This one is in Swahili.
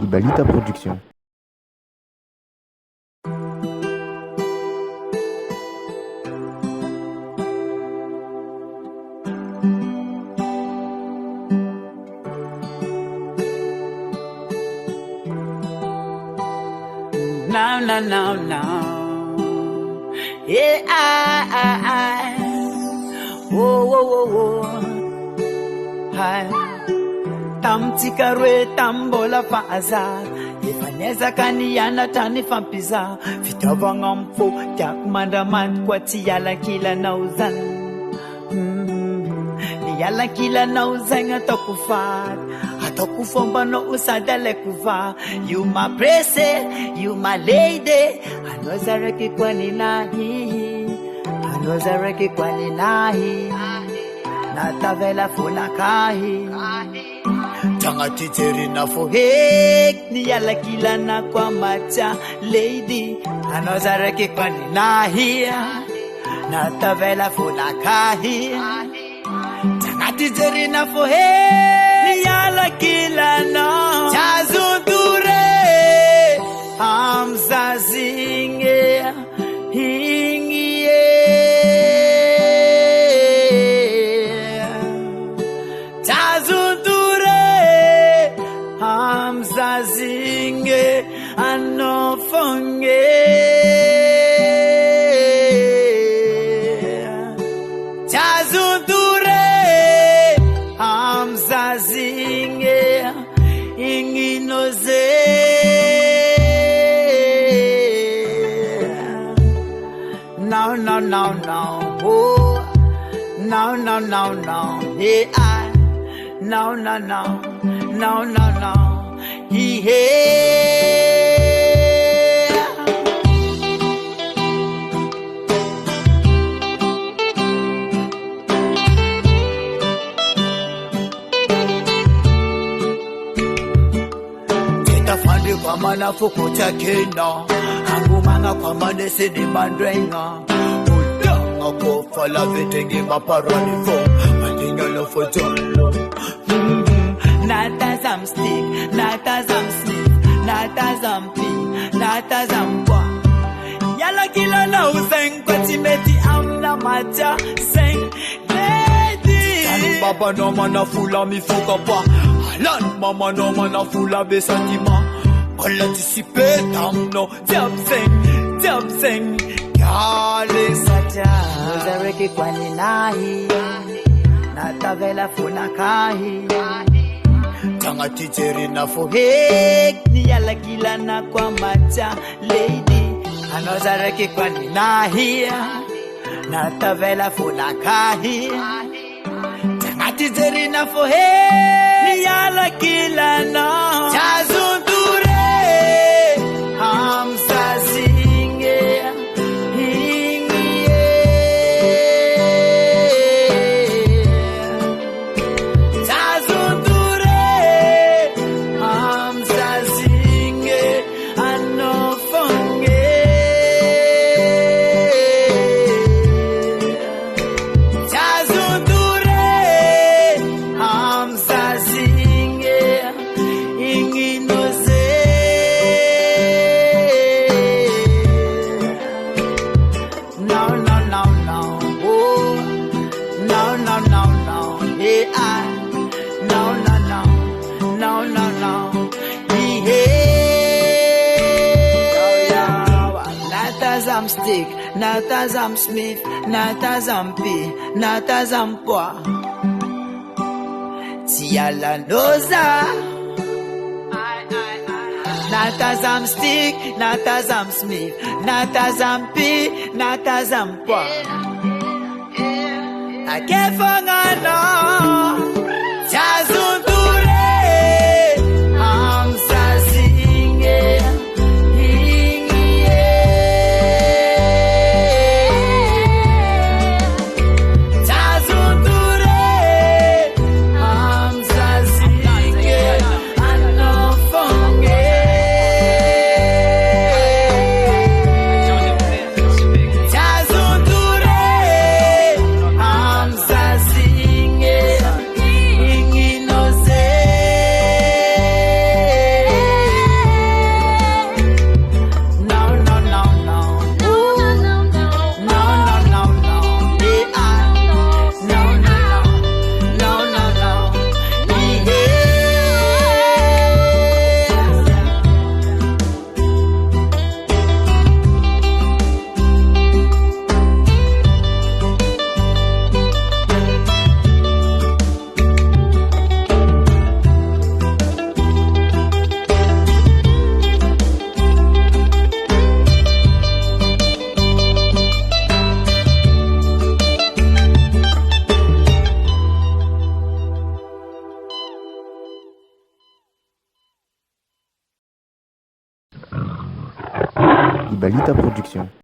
Ibalita Production. No. Yeah, whoa. Hi. Tamtikarwe tambola faza. Ifaneza kaniana tani fampiza. Fitavanga mfo tak mandaman kwa tiyala kila nauzan. Yala kila nauzanga tokufat. Atokufomba no usadale kuva. You my prece, you my lady. Anozareki kwani nahi. Natavela funakahi. Tangati terina fohek. Niyala kila na kwa macha lady. Anozareki kwani nahi. Natavela funakahi. Tangati terina fohek. Niyala kila na Chazundure Hamza zinge Hingie Chazundure Hamza zinge Anofonge Chazundure Hamza zinge inginoze No oh no hey I no hey kwa mana fuko chakena Hangu manga kwa mane sidi mandrenga Udanga ko fala vetengi maparani fo Mandinga lo fo jolo Not as I'm stick, not as I'm sleep Not as I'm pee, not as I'm wa Yala kila na uzeng kwa timeti amna macha Seng lady Tani baba no mana fula mifuka pa Alan mama no mana fula besantima All anticipate, no jump sing, Kale saja. Nozareki kwani nahi, natavela funakahi. Tangati terina fohek, niyala kila na kwa macha lady. Nozareki kwani nahi, natavela funakahi. Tangati terina fohek, niyala kila na Chazundure. Hamza zinge hingie Chazundure Hamza zinge anofonge Chazundure Hamza zinge inginoze I'm stick, not as I'm Smith, not as I'm P, not as I'm Poa. Tiala Noza. Not as I'm stick, not as I'm Smith, not as I'm P, not as I'm Poa. I can't forget no. Chazundure, Hamza zinge. Chazundure, Hamza zinge. Balita Production.